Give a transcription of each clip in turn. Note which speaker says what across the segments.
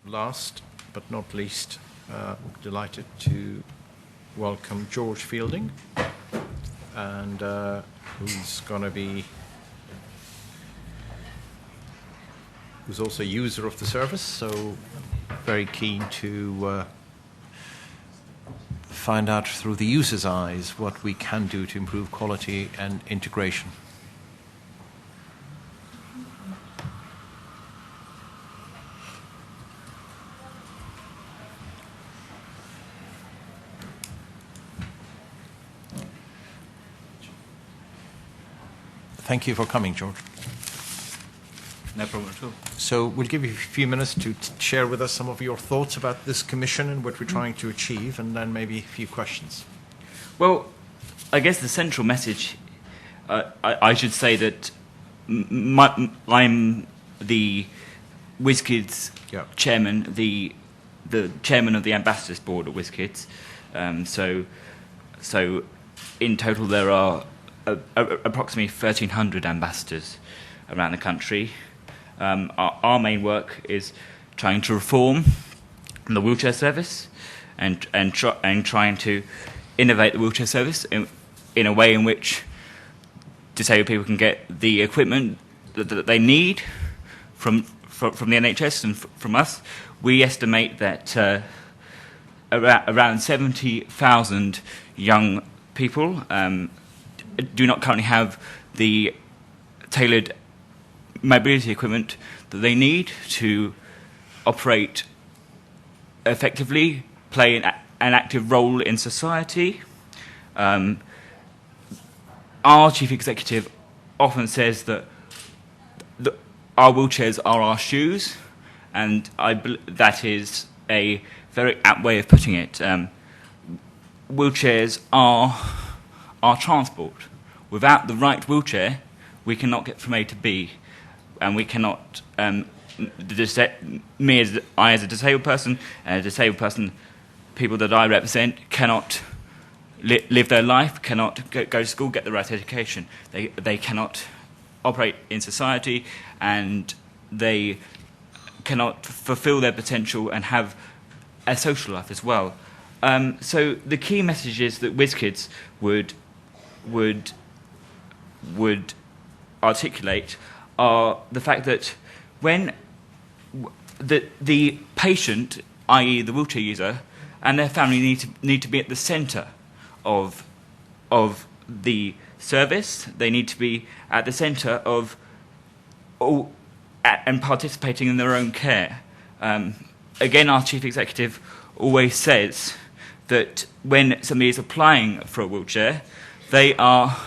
Speaker 1: last but not least, delighted to welcome George Fielding, and who's also a user of the service, so very keen to find out through the user's eyes what we can do to improve quality and integration. Thank you for coming, George.
Speaker 2: No problem at all.
Speaker 1: So we'll give you a few minutes to share with us some of your thoughts about this commission and what we're trying to achieve, and then maybe a few questions.
Speaker 2: Well, I guess the central message, I should say that I'm the whizz-kidz chairman, the chairman of the ambassadors board at whizz-kidz. So in total there are approximately 1,300 ambassadors around the country. Our main work is trying to reform the wheelchair service and trying to innovate the wheelchair service in a way in which disabled people can get the equipment that they need from the NHS and from us. We estimate that around 70,000 young people do not currently have the tailored mobility equipment that they need to operate effectively, play an active role in society. Our chief executive often says that our wheelchairs are our shoes, and that is a very apt way of putting it. Wheelchairs are our transport. Without the right wheelchair, we cannot get from A to B, and we cannot. I as a disabled person, and a disabled person, people that I represent, cannot live their life, cannot go to school, get the right education. They cannot operate in society, and they cannot fulfil their potential and have a social life as well. So the key messages that whizz-kidz would articulate are the fact that when the patient, i.e. the wheelchair user, and their family need to be at the centre of the service. They need to be at the centre of and participating in their own care. Again, our chief executive always says that when somebody is applying for a wheelchair, they are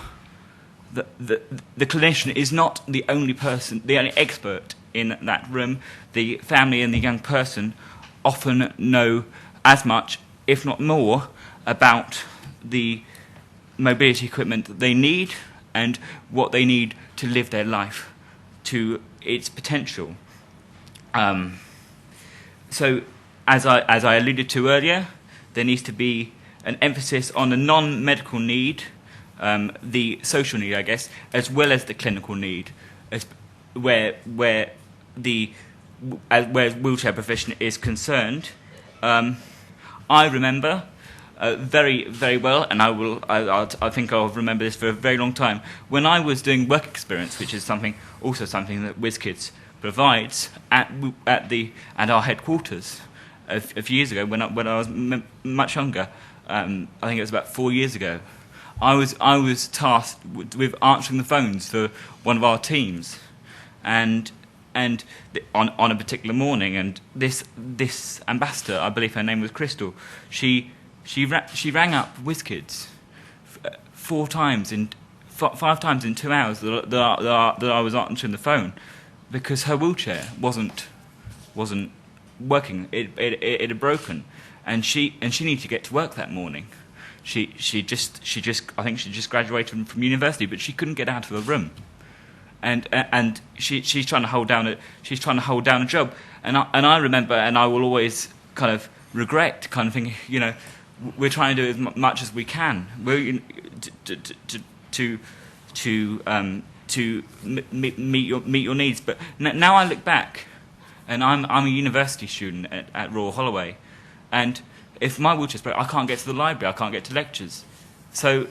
Speaker 2: the clinician is not the only person, the only expert in that room. The family and the young person often know as much, if not more, about the mobility equipment that they need and what they need to live their life to its potential. So, as I alluded to earlier, there needs to be an emphasis on the non-medical need, the social need, I guess, as well as the clinical need, where wheelchair provision is concerned. I remember very, very well, and I think I'll remember this for a very long time. When I was doing work experience, which is something that whizz-kidz provides at our headquarters a few years ago, when I was much younger, I think it was about 4 years ago. I was tasked with answering the phones for one of our teams, and on a particular morning, and this ambassador, I believe her name was Crystal, she rang up whizz-kidz 5 times in 2 hours that I was answering the phone, because her wheelchair wasn't working. It had broken, and she needed to get to work that morning. She just I think she just graduated from university, but she couldn't get out of her room. And she's trying to hold down a job, and I remember, and I will always kind of regret, kind of thinking, we're trying to do as much as we can, to meet your needs. But now I look back, and I'm a university student at Royal Holloway, and if my wheelchair's broke, I can't get to the library, I can't get to lectures. So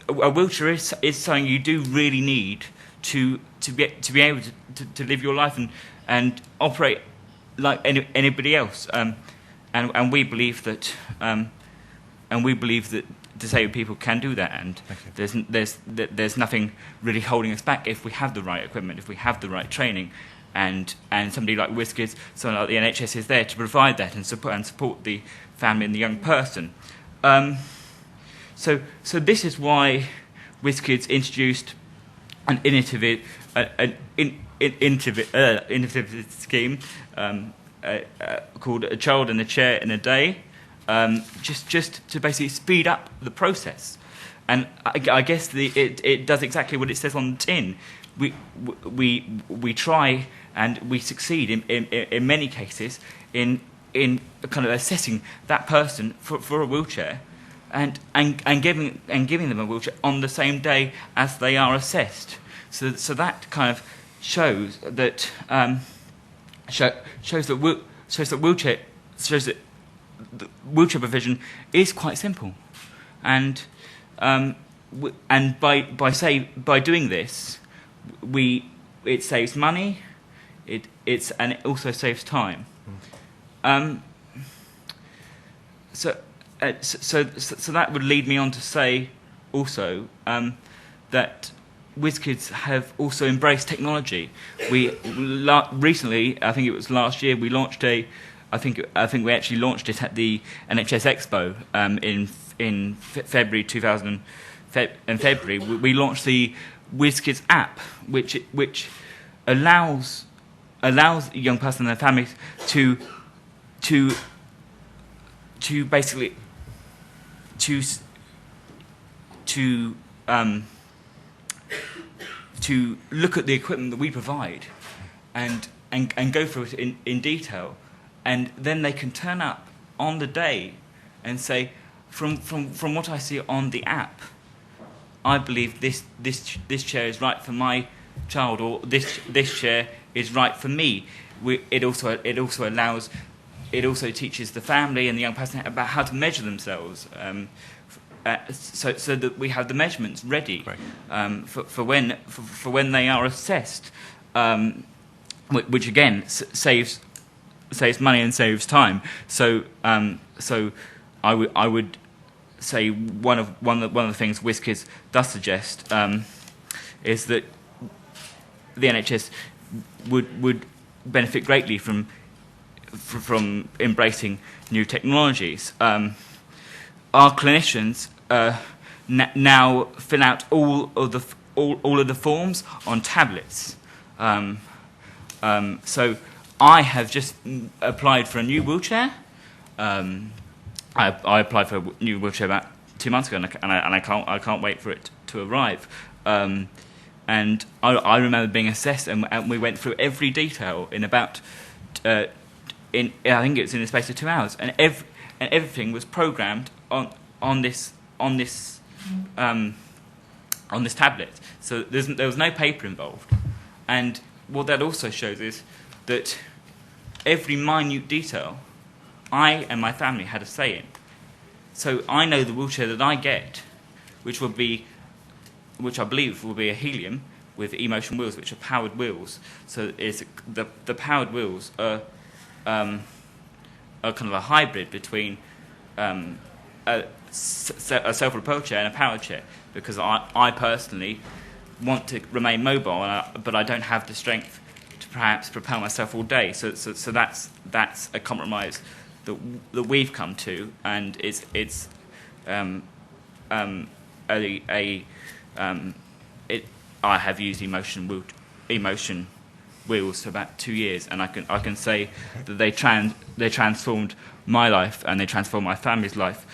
Speaker 2: a wheelchair is something you do really need to be able to live your life and operate like anybody else. And we believe that disabled people can do that, and there's nothing really holding us back if we have the right equipment, if we have the right training, and somebody like whizz-kidz, something like the NHS is there to provide that and support the family and the young person. So this is why whizz-kidz introduced an innovative scheme called A Child in a Chair in a Day, just to basically speed up the process. And I guess it does exactly what it says on the tin. We try and we succeed in many cases in kind of assessing that person for a wheelchair, and giving them a wheelchair on the same day as they are assessed. So that kind of shows that wheelchair provision is quite simple, and by doing this, it saves money, and it also saves time. So that would lead me on to say also that whizz-kidz have also embraced technology. Recently, I think it was last year, we launched I think we actually launched it at the NHS Expo in February 2000. In February, we launched the whizz-kidz app, which allows a young person and their families to basically to look at the equipment that we provide and go through it in detail, and then they can turn up on the day and say, from what I see on the app, I believe this chair is right for my child, or this chair is right for me. It also teaches the family and the young person about how to measure themselves, so that we have the measurements ready, right, for when they are assessed, which again saves money and saves time. So I would say one of the things whizz-kidz does suggest is that the NHS would benefit greatly from embracing new technologies. Our clinicians now fill out all of the forms on tablets. So I have just applied for a new wheelchair. I applied for a new wheelchair about 2 months ago, and I can't wait for it to arrive. And I remember being assessed, and we went through every detail in about I think it was in the space of 2 hours, and everything was programmed on this tablet. So there was no paper involved, and what that also shows is that every minute detail I and my family had a say in. So I know the wheelchair that I get, which I believe will be a helium with e-motion wheels, which are powered wheels. So the powered wheels are kind of a hybrid between a self-propelled chair and a powered chair, because I personally want to remain mobile, but I don't have the strength to perhaps propel myself all day. So that's a compromise that we've come to, and I have used e-motion wheels for about 2 years, and I can say that they transformed my life, and they transformed my family's life.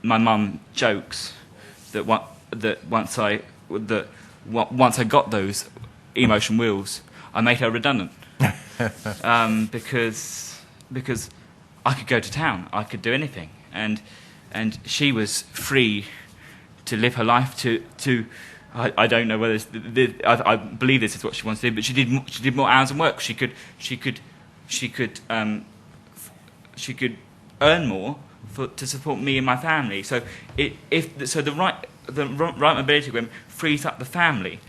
Speaker 2: My mum jokes that once I got those e-motion wheels, I made her redundant, because I could go to town, I could do anything, and she was free to live her life, to I don't know whether I believe this is what she wants to do, but she did more hours of work. She could earn more to support me and my family. So the right mobility equipment frees up the family.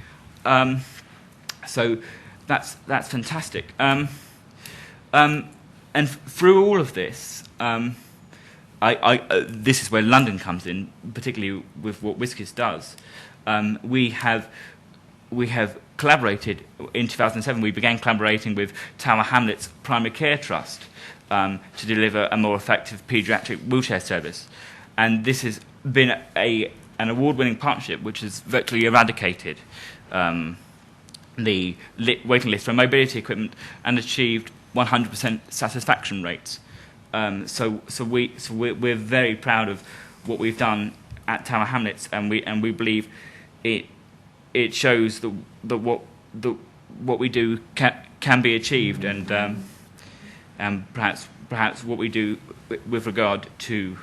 Speaker 2: So that's fantastic. And through all of this, this is where London comes in, particularly with what whizz-kidz does. We have collaborated in 2007. We began collaborating with Tower Hamlets Primary Care Trust to deliver a more effective paediatric wheelchair service, and this has been an award-winning partnership which has virtually eradicated the waiting list for mobility equipment and achieved 100% satisfaction rates. So we're very proud of what we've done at Tower Hamlets, and we believe it shows that what we do can be achieved, and perhaps what we do with regard to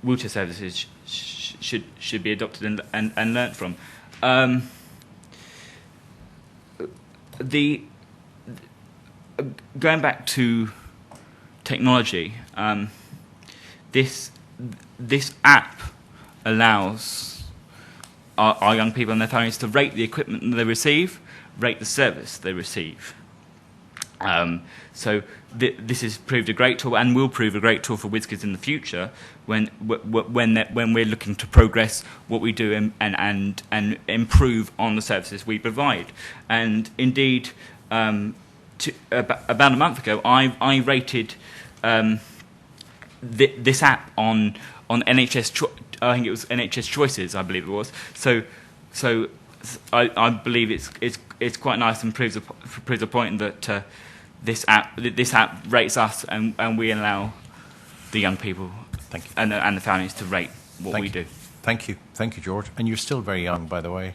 Speaker 2: wheelchair services should be adopted and learnt from. Going back to technology, this app allows our young people and their families to rate the equipment that they receive, rate the service they receive. So this has proved a great tool and will prove a great tool for whizz-kidz in the future when we're looking to progress what we do and improve on the services we provide. And indeed, about a month ago, I rated this app on NHS. I think it was NHS Choices, I believe it was. So I believe it's quite nice and proves a point that this app rates us, and we allow the young people and the families to rate what we do.
Speaker 1: Thank you, George. And you're still very young, by the way.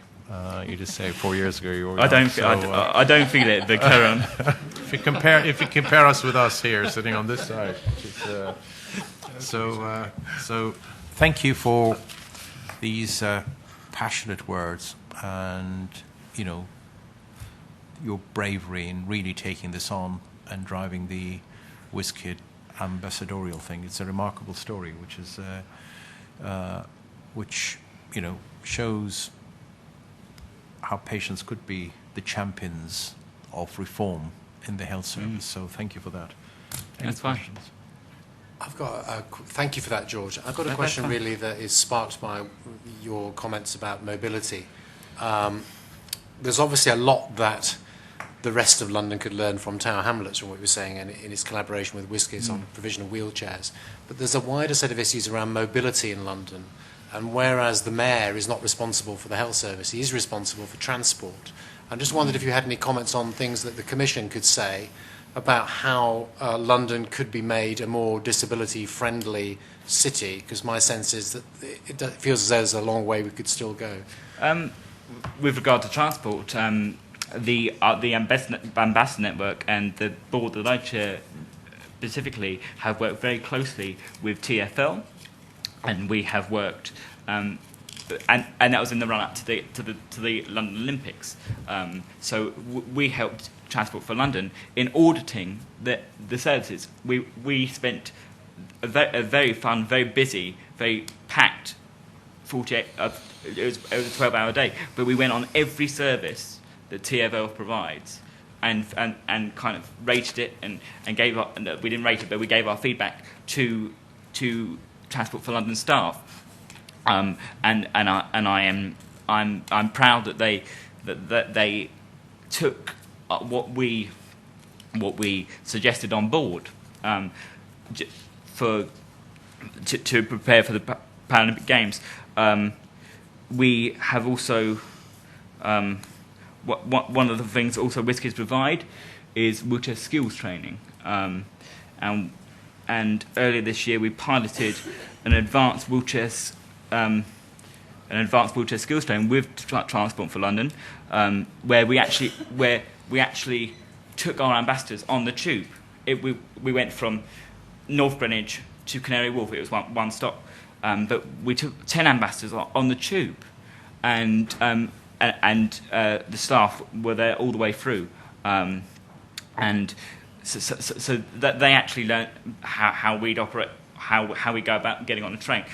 Speaker 1: You just say 4 years ago you were.
Speaker 2: I don't feel it, but carry on.
Speaker 1: If you compare us with us here, sitting on this side, so thank you for these passionate words, and your bravery in really taking this on and driving the whizz-kidz ambassadorial thing. It's a remarkable story, which shows how patients could be the champions of reform in the health service. So thank you for that.
Speaker 2: That's fine.
Speaker 3: I've got thank you for that, George. I've got a question really that is sparked by your comments about mobility. There's obviously a lot that the rest of London could learn from Tower Hamlets, from what you were saying, and in its collaboration with whizz-kidz on provision of wheelchairs. But there's a wider set of issues around mobility in London. And whereas the mayor is not responsible for the health service, he is responsible for transport. I just wondered if you had any comments on things that the Commission could say about how London could be made a more disability-friendly city, because my sense is that it feels as though there's a long way we could still go.
Speaker 2: With regard to transport, the Ambassador Network and the board that I chair specifically have worked very closely with TfL, and we have worked, and that was in the run-up to the London Olympics. So we helped Transport for London in auditing the services. We spent a very fun, very busy, very packed 48. It was a 12-hour day, but we went on every service that TfL provides, and kind of rated it and gave up. And we didn't rate it, but we gave our feedback to Transport for London staff. I'm proud that they took what we suggested on board to prepare for the Paralympic Games. We have also one of the things also whizz-kidz provide is wheelchair skills training, and earlier this year we piloted an advanced wheelchair skills training with Transport for London, where we actually took our ambassadors on the tube. We went from North Greenwich to Canary Wharf. It was one stop, but we took 10 ambassadors on the tube, the staff were there all the way through, and so that they actually learned how we'd operate, how we go about getting on a train,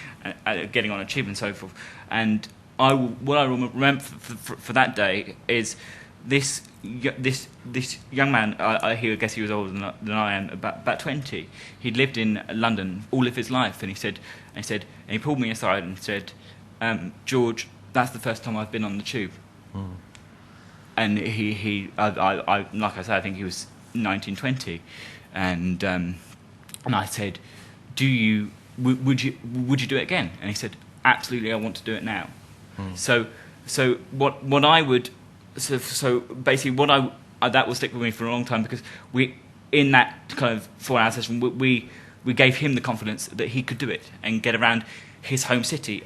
Speaker 2: getting on a tube, and so forth. And what I remember for that day is this young man. I guess he was older than I am, about 20. He'd lived in London all of his life, and he pulled me aside and said, "George, that's the first time I've been on the tube." Mm. And I like I said, I think he was 19, 20, and I said, would you do it again? And he said, "Absolutely, I want to do it now." Mm. So what I would so basically what I that will stick with me for a long time, because we, in that kind of 4-hour session, we gave him the confidence that he could do it and get around his home city.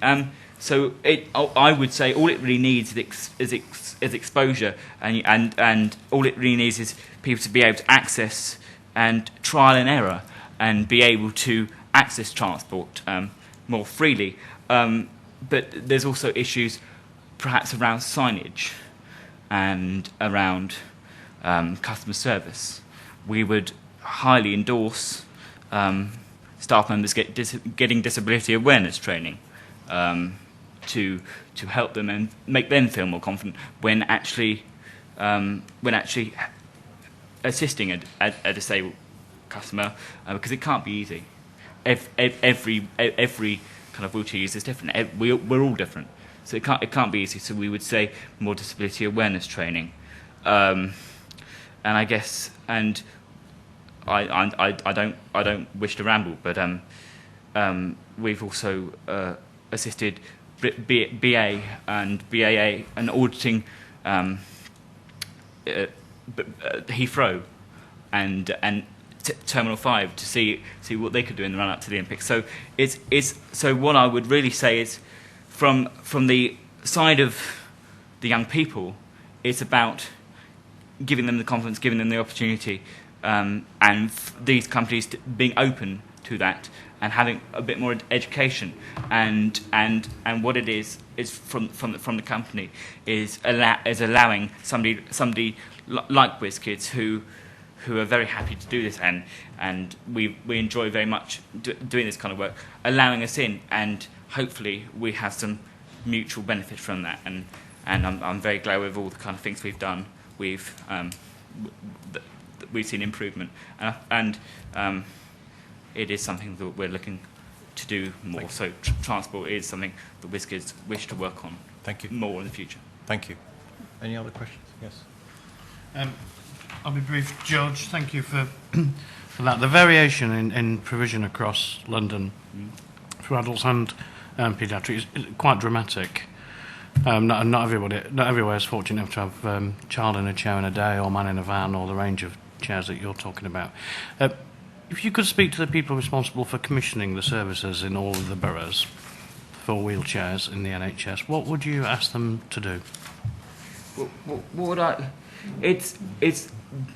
Speaker 2: So I would say all it really needs is exposure, and all it really needs is people to be able to access and trial and error and be able to access transport more freely. But there's also issues perhaps around signage and around customer service. We would highly endorse staff members getting disability awareness training to help them and make them feel more confident when actually assisting a disabled customer, because it can't be easy. Every kind of wheelchair user is different. We're all different, so it can't be easy. So we would say more disability awareness training, and I guess, and I don't wish to ramble, but we've also assisted BA and BAA and auditing Heathrow and Terminal 5 to see what they could do in the run up to the Olympics. So so what I would really say is, from the side of the young people, it's about giving them the confidence, giving them the opportunity, and these companies being open to that and having a bit more education, and what it is from the company is allowing somebody like whizz-kidz who are very happy to do this, and we enjoy very much doing this kind of work, allowing us in, and hopefully we have some mutual benefit from that, and I'm very glad with all the kind of things we've done. We've seen improvement, and it is something that we're looking to do more. So transport is something that whizz-kidz wish to work on.
Speaker 1: Thank you.
Speaker 2: More in the future.
Speaker 1: Thank you. Any other questions? Yes.
Speaker 4: I'll be brief. George, thank you for that. The variation in provision across London for adults and paediatrics is quite dramatic. Not everywhere is fortunate enough to have child in a chair in a day, or man in a van, or the range of chairs that you're talking about. If you could speak to the people responsible for commissioning the services in all of the boroughs for wheelchairs in the NHS, what would you ask them to do?
Speaker 2: What would I? It's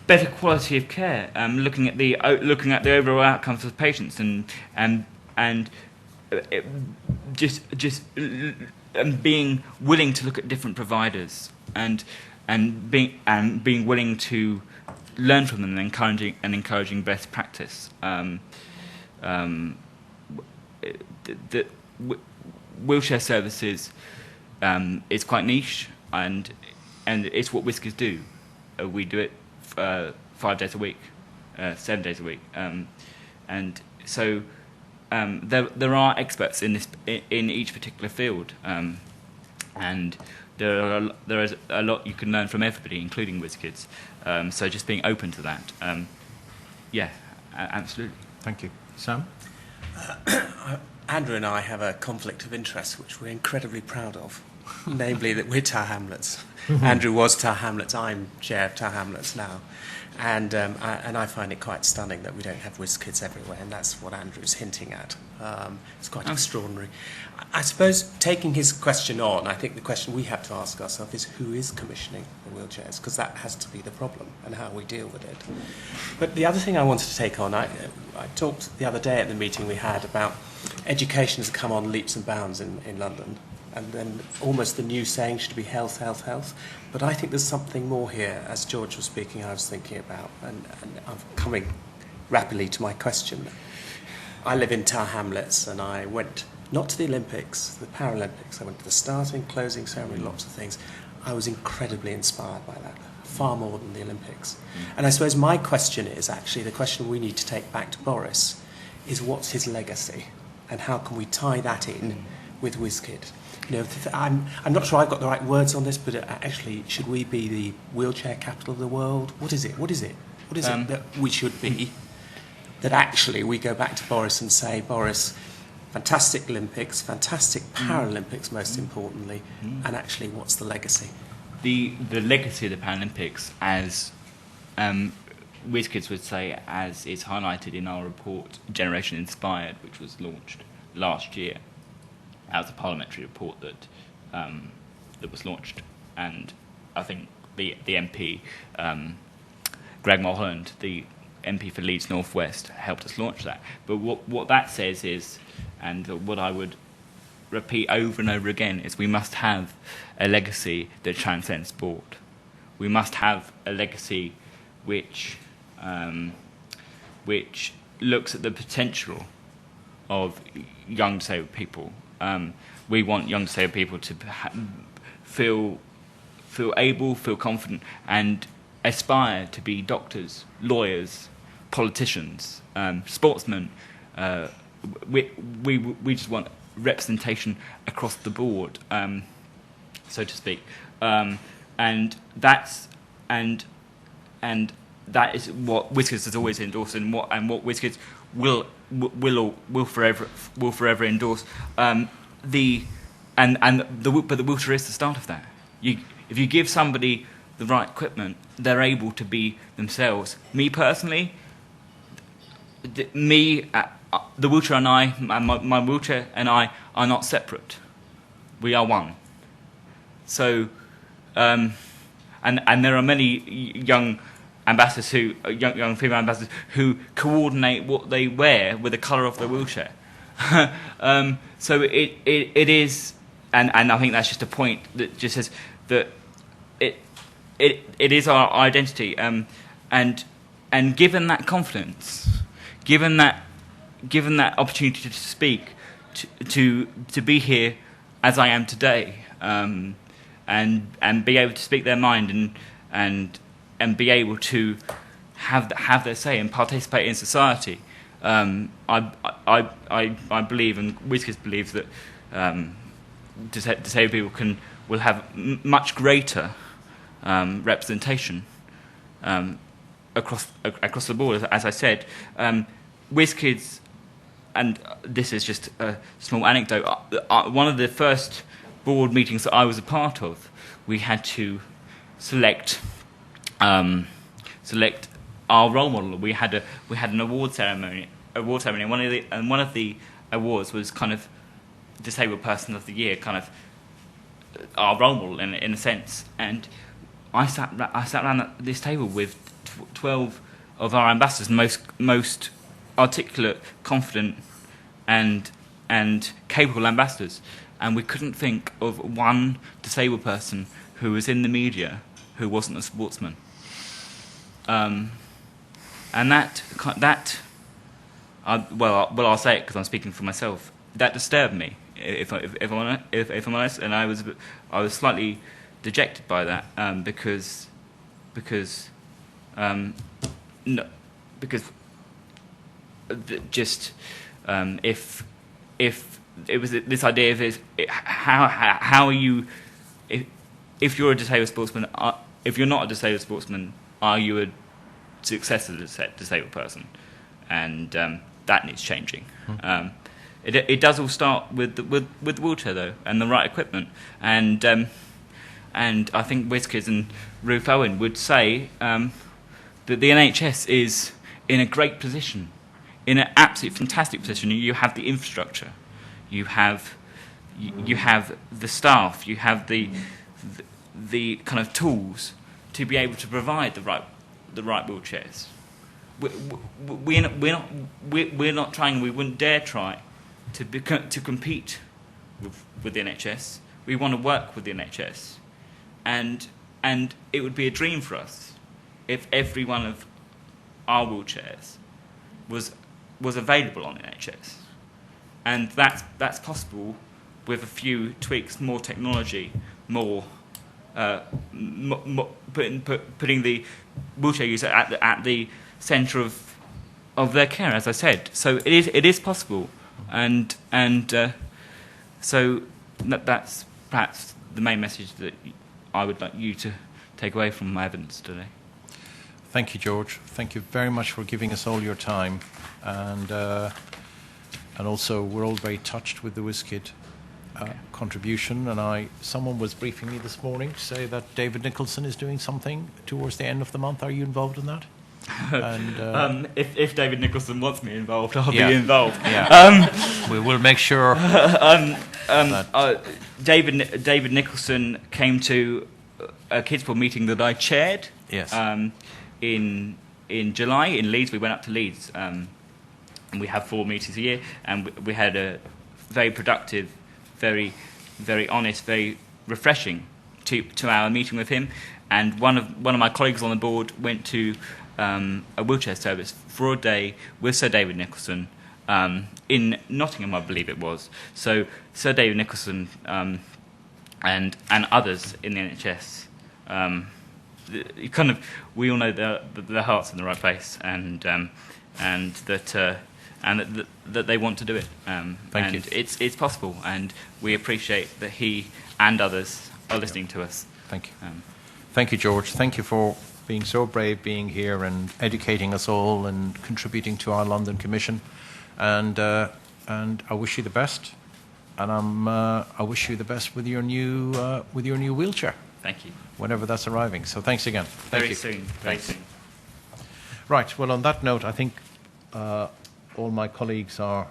Speaker 2: better quality of care. Looking at the overall outcomes of patients, and just being willing to look at different providers, and being willing to learn from them, and encouraging best practice. The wheelchair services is quite niche, and it's what whizz-kidz do. We do it 5 days a week, 7 days a week, and so there are experts in each particular field, and there is a lot you can learn from everybody, including whizz-kidz. So just being open to that, absolutely.
Speaker 1: Thank you. Sam?
Speaker 5: Andrew and I have a conflict of interest which we're incredibly proud of, namely that we're Tower Hamlets. Andrew was Tower Hamlets, I'm chair of Tower Hamlets now, and I find it quite stunning that we don't have whizz-kidz everywhere, and that's what Andrew's hinting at. It's quite extraordinary. I suppose, taking his question on, I think the question we have to ask ourselves is who is commissioning the wheelchairs, because that has to be the problem, and how we deal with it. But the other thing I wanted to take on, I talked the other day at the meeting we had about education has come on leaps and bounds in London. and then almost the new saying should be health, health, health. But I think there's something more here. As George was speaking, I was thinking about, and I'm coming rapidly to my question. I live in Tower Hamlets, and I went not to the Olympics, the Paralympics. I went to the starting, closing ceremony, lots of things. I was incredibly inspired by that, far more than the Olympics. And I suppose my question is actually, the question we need to take back to Boris is, what's his legacy? And how can we tie that in with whizz-kidz? You know, I'm not sure I've got the right words on this, but actually, should we be the wheelchair capital of the world? What is it? What is it? What is it that we should be? That actually we go back to Boris and say, Boris, fantastic Olympics, fantastic Paralympics, most importantly, and actually, what's the legacy?
Speaker 2: The legacy of the Paralympics, as whizz-kidz would say, as is highlighted in our report, Generation Inspired, which was launched last year. That was a parliamentary report that was launched, and I think the MP, Greg Mulholland, the MP for Leeds North West, helped us launch that. But what that says is, and what I would repeat over and over again, is we must have a legacy that transcends sport. We must have a legacy which looks at the potential of young disabled people. We want young disabled people to feel able, feel confident, and aspire to be doctors, lawyers, politicians, sportsmen. We just want representation across the board, so to speak, and that is what whizz-kidz has always endorsed, and what whizz-kidz will forever endorse. But the wheelchair is the start of that. If you give somebody the right equipment, they're able to be themselves. Me personally, the wheelchair and I, my wheelchair and I are not separate. We are one. So, and there are many young ambassadors young female ambassadors who coordinate what they wear with the colour of their wheelchair. So it is, and I think that's just a point that just says that it is our identity, and given that confidence, given that opportunity to speak, to be here as I am today, and be able to speak their mind and be able to have their say and participate in society. I believe, and whizz-kidz believes, that disabled people will have much greater representation across the board. As I said, whizz-kidz, and this is just a small anecdote. One of the first board meetings that I was a part of, we had to select our role model. We had an award ceremony. And one of the awards was kind of Disabled Person of the Year, kind of our role model in a sense. And I sat around at this table with 12 of our ambassadors, most articulate, confident, and capable ambassadors, and we couldn't think of one disabled person who was in the media who wasn't a sportsman. And I'll say it because I'm speaking for myself. That disturbed me, if I'm honest, and I was slightly dejected by that, because if it was this idea of how are you, if you're a disabled sportsman, if you're not a disabled sportsman, are you a successful disabled person? And that needs changing. It does all start with the wheelchair, though, and the right equipment. And I think whizz-kidz and Ruth Owen would say that the NHS is in a great position, in an absolutely fantastic position. You have the infrastructure, you have the staff, you have the kind of tools to be able to provide the right wheelchairs. We're not trying. We wouldn't dare try to compete with the NHS. We want to work with the NHS, and it would be a dream for us if every one of our wheelchairs was available on the NHS, and that's possible with a few tweaks, more technology, more putting the wheelchair user at the centre of their care, as I said. So it is possible, and so that's perhaps the main message that I would like you to take away from my evidence today.
Speaker 1: Thank you, George. Thank you very much for giving us all your time, and also we're all very touched with the whizz-kidz contribution. And someone was briefing me this morning to say that David Nicholson is doing something towards the end of the month. Are you involved in that? And,
Speaker 2: if David Nicholson wants me involved, I'll
Speaker 1: yeah.
Speaker 2: be involved.
Speaker 1: Yeah. We will make sure.
Speaker 2: David Nicholson came to a Kids Board meeting that I chaired.
Speaker 1: Yes.
Speaker 2: In July in Leeds. We went up to Leeds, and we have 4 meetings a year, and we had a very productive, very, very honest, very refreshing 2-hour meeting with him. And one of my colleagues on the board went to a wheelchair service for a day with Sir David Nicholson in Nottingham, I believe it was. So Sir David Nicholson and others in the NHS. We all know their heart's in the right place, and that they want to do it.
Speaker 1: Thank you.
Speaker 2: It's possible, and we appreciate that he and others are listening to us.
Speaker 1: Thank you. Thank you, George. Thank you for being so brave, being here and educating us all and contributing to our London Commission. And I wish you the best. And I wish you the best with your new wheelchair.
Speaker 2: Thank you.
Speaker 1: Whenever that's arriving. So thanks again. Thank you.
Speaker 2: Very soon.
Speaker 1: Right. Well, on that note, I think all my colleagues are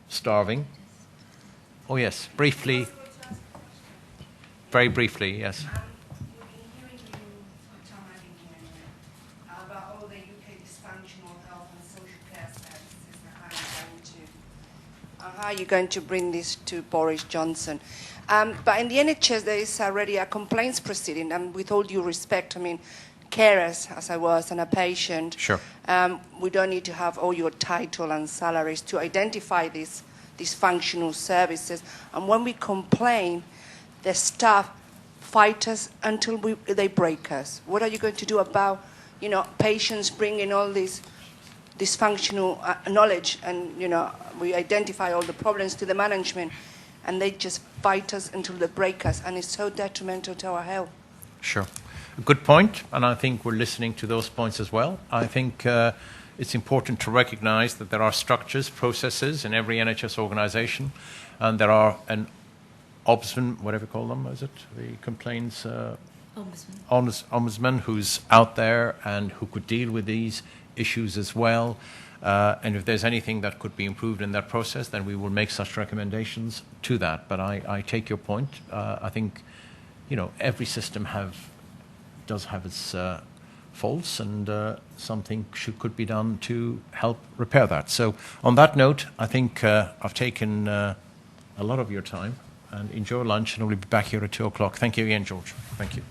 Speaker 1: starving. Oh yes, briefly. Very briefly, yes.
Speaker 6: We've been hearing you for time about all the UK dysfunctional health and social care services and how you're going to bring this to Boris Johnson. But in the NHS, there is already a complaints proceeding, and with all due respect, I mean, carers, as I was, and a patient,
Speaker 1: Sure.
Speaker 6: We don't need to have all your title and salaries to identify these dysfunctional services. And when we complain, the staff fight us until they break us. What are you going to do about, patients bringing all this dysfunctional knowledge, and, we identify all the problems to the management, and they just fight us until they break us, and it's so detrimental to our health.
Speaker 1: Sure. A good point, and I think we're listening to those points as well. I think it's important to recognise that there are structures, processes in every NHS organisation, and there are an ombudsman, whatever you call them, is it? The complaints... Ombudsman who's out there and who could deal with these issues as well. And if there's anything that could be improved in that process, then we will make such recommendations to that. But I take your point. I think, every system does have its faults, and something could be done to help repair that. So on that note, I think I've taken a lot of your time, and enjoy lunch, and we'll be back here at 2:00. Thank you again, George. Thank you.